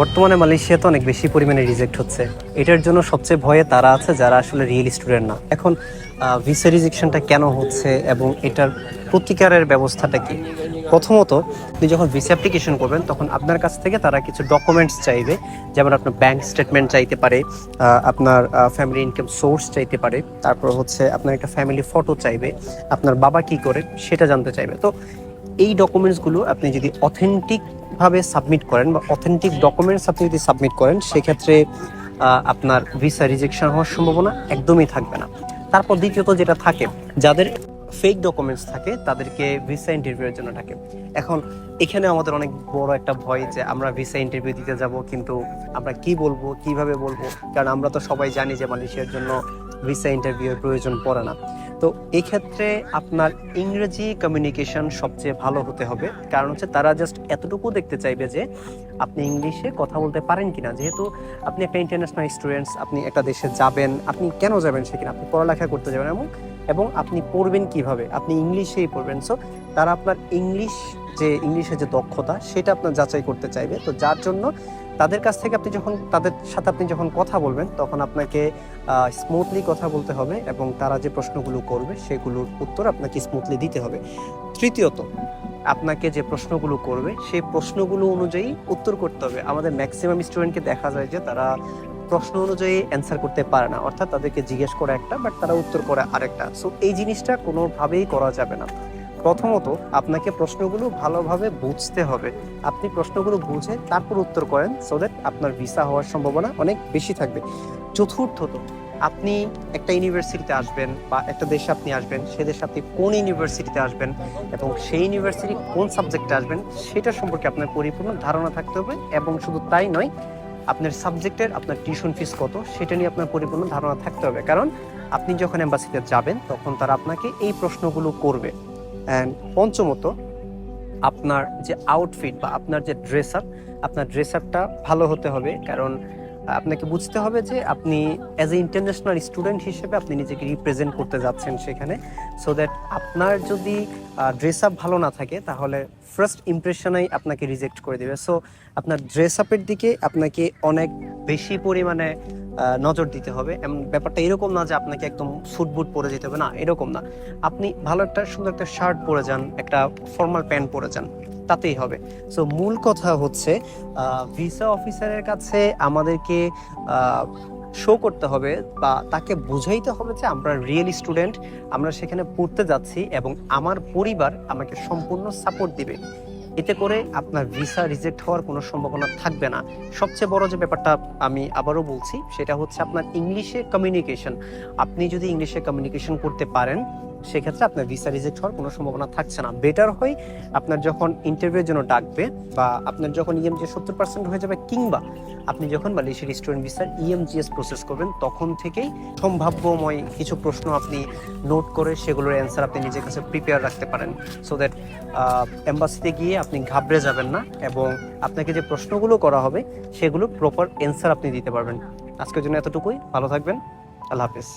বর্তমানে মালয়েশিয়াতে অনেক বেশি পরিমাণে রিজেক্ট হচ্ছে। এটার জন্য সবচেয়ে ভয়ে তারা আছে যারা আসলে রিয়েল স্টুডেন্ট না। এখন ভিসা রিজেকশনটা কেন হচ্ছে এবং এটার প্রতিকারের ব্যবস্থাটা কি? প্রথমত, আপনি যখন ভিসা অ্যাপ্লিকেশন করবেন তখন আপনার কাছ থেকে তারা কিছু ডকুমেন্টস চাইবে, যেমন আপনার ব্যাংক স্টেটমেন্ট চাইতে পারে, আপনার ফ্যামিলি ইনকাম সোর্স চাইতে পারে, তারপর হচ্ছে আপনার একটা ফ্যামিলি ফটো চাইবে, আপনার বাবা কি করে সেটা জানতে চাইবে। তো এই ডকুমেন্টসগুলো আপনি যদি অথেন্টিক ভাবে সাবমিট করেন বা অথেন্টিক ডকুমেন্টস আপনি যদি সাবমিট করেন, সেক্ষেত্রে আপনার ভিসা রিজেকশন হওয়ার সম্ভাবনা একদমই থাকবে না। তারপর দ্বিতীয়ত যেটা থাকে, যাদের ফেক ডকুমেন্টস থাকে তাদেরকে ভিসা ইন্টারভিউয়ের জন্য থাকে। এখন এখানে আমাদের অনেক বড় একটা ভয় যে আমরা ভিসা ইন্টারভিউ দিতে যাব, কিন্তু আমরা কি বলবো, কিভাবে বলবো, কারণ আমরা তো সবাই জানি যে মালয়েশিয়ার জন্য ভিসা ইন্টারভিউয়ের প্রয়োজন পড়ে না। তো এই ক্ষেত্রে আপনার ইংরেজি কমিউনিকেশন সবচেয়ে ভালো হতে হবে, কারণ হচ্ছে তারা জাস্ট এতটুকু দেখতে চাইবে যে আপনি ইংলিশে কথা বলতে পারেন কিনা। যেহেতু আপনি একটা ইন্টারন্যাশনাল স্টুডেন্টস, আপনি একটা দেশে যাবেন, আপনি কেন যাবেন সেখানে, আপনি পড়ালেখা করতে যাবেন, এবং আপনি পড়বেন কিভাবে, আপনি ইংলিশেই পড়বেন। সো তারা আপনার ইংলিশের যে দক্ষতা সেটা আপনার যাচাই করতে চাইবে। তো যার জন্য তাদের কাছ থেকে তাদের সাথে আপনি যখন কথা বলবেন তখন আপনাকে স্মুথলি কথা বলতে হবে, এবং তারা যে প্রশ্নগুলো করবে সেগুলোর উত্তর আপনাকে স্মুথলি দিতে হবে। তৃতীয়ত, আপনাকে যে প্রশ্নগুলো করবে সেই প্রশ্নগুলো অনুযায়ী উত্তর করতে হবে। আমাদের ম্যাক্সিমাম স্টুডেন্টকে দেখা যায় যে তারা প্রশ্ন অনুযায়ী অ্যান্সার করতে পারে না, অর্থাৎ তাদেরকে জিজ্ঞেস করে একটা বাট তারা উত্তর করে আরেকটা। সো এই জিনিসটা কোনোভাবেই করা যাবে না। প্রথমত, আপনাকে প্রশ্নগুলো ভালোভাবে বুঝতে হবে। আপনি প্রশ্নগুলো বুঝে তারপর উত্তর করেন, সো দ্যাট আপনার ভিসা হওয়ার সম্ভাবনা অনেক বেশি থাকবে। চতুর্থত, আপনি একটা ইউনিভার্সিটিতে আসবেন বা একটা দেশে আপনি আসবেন, সে দেশে আপনি কোন ইউনিভার্সিটিতে আসবেন এবং সেই ইউনিভার্সিটি কোন সাবজেক্টে আসবেন সেটা সম্পর্কে আপনার পরিপূর্ণ ধারণা থাকতে হবে। এবং শুধু তাই নয়, আপনার সাবজেক্টের আপনার টিউশন ফিস কত সেটা নিয়ে আপনার পরিপূর্ণ ধারণা থাকতে হবে, কারণ আপনি যখন এম্বাসিতে যাবেন তখন তারা আপনাকে এই প্রশ্নগুলো করবে। অ্যান্ড পঞ্চমত, আপনার যে আউটফিট বা আপনার যে আপনার ড্রেস আপটা ভালো হতে হবে, কারণ আপনাকে বুঝতে হবে যে আপনি অ্যাজ এ ইন্টারন্যাশনাল স্টুডেন্ট হিসেবে আপনি নিজেকে রিপ্রেজেন্ট করতে যাচ্ছেন সেখানে। সো দ্যাট আপনার যদি ড্রেস আপ ভালো না থাকে তাহলে ফার্স্ট ইমপ্রেশনেই আপনাকে রিজেক্ট করে দেবে। সো আপনার ড্রেস আপের দিকে আপনাকে অনেক বেশি পরিমাণে নজর দিতে হবে। ব্যাপারটা এরকম না যে আপনাকে একদম স্যুট বুট পরে যেতে হবে, না, এরকম না। আপনি ভালো একটা সুন্দর একটা শার্ট পরে যান, একটা ফর্মাল প্যান্ট পরে যান, তাতেই হবে। সো মূল কথা হচ্ছে ভিসা অফিসারের কাছে আমাদেরকে শো করতে হবে বা তাকে বুঝাইতে হবে যে আমরা রিয়েল স্টুডেন্ট, আমরা সেখানে পড়তে যাচ্ছি এবং আমার পরিবার আমাকে সম্পূর্ণ সাপোর্ট দিবে। এতে করে আপনার ভিসা রিজেক্ট হওয়ার কোনো সম্ভাবনা থাকবে না। সবচেয়ে বড় যে ব্যাপারটা আমি আবারও বলছি সেটা হচ্ছে আপনার ইংলিশে কমিউনিকেশন। আপনি যদি ইংলিশে কমিউনিকেশন করতে পারেন সেক্ষেত্রে আপনার ভিসা রিজেক্ট হওয়ার কোনো সম্ভাবনা থাকছে না। বেটার হয় আপনার যখন ইন্টারভিউর জন্য ডাকবে বা আপনার যখন ইএমজি 70% হয়ে যাবে, কিংবা আপনি যখন মালয়েশিয়ার স্টুডেন্ট ভিসার ইএমজিএস প্রসেস করবেন তখন থেকেই সম্ভাব্যময় কিছু প্রশ্ন আপনি নোট করে সেগুলোর অ্যান্সার আপনি নিজের কাছে প্রিপেয়ার রাখতে পারেন, সো দ্যাট এম্বাসিতে গিয়ে আপনি ঘাবড়ে যাবেন না এবং আপনাকে যে প্রশ্নগুলো করা হবে সেগুলো প্রপার অ্যান্সার আপনি দিতে পারবেন। আজকের জন্য এতটুকুই। ভালো থাকবেন। আল্লাহ হাফেজ।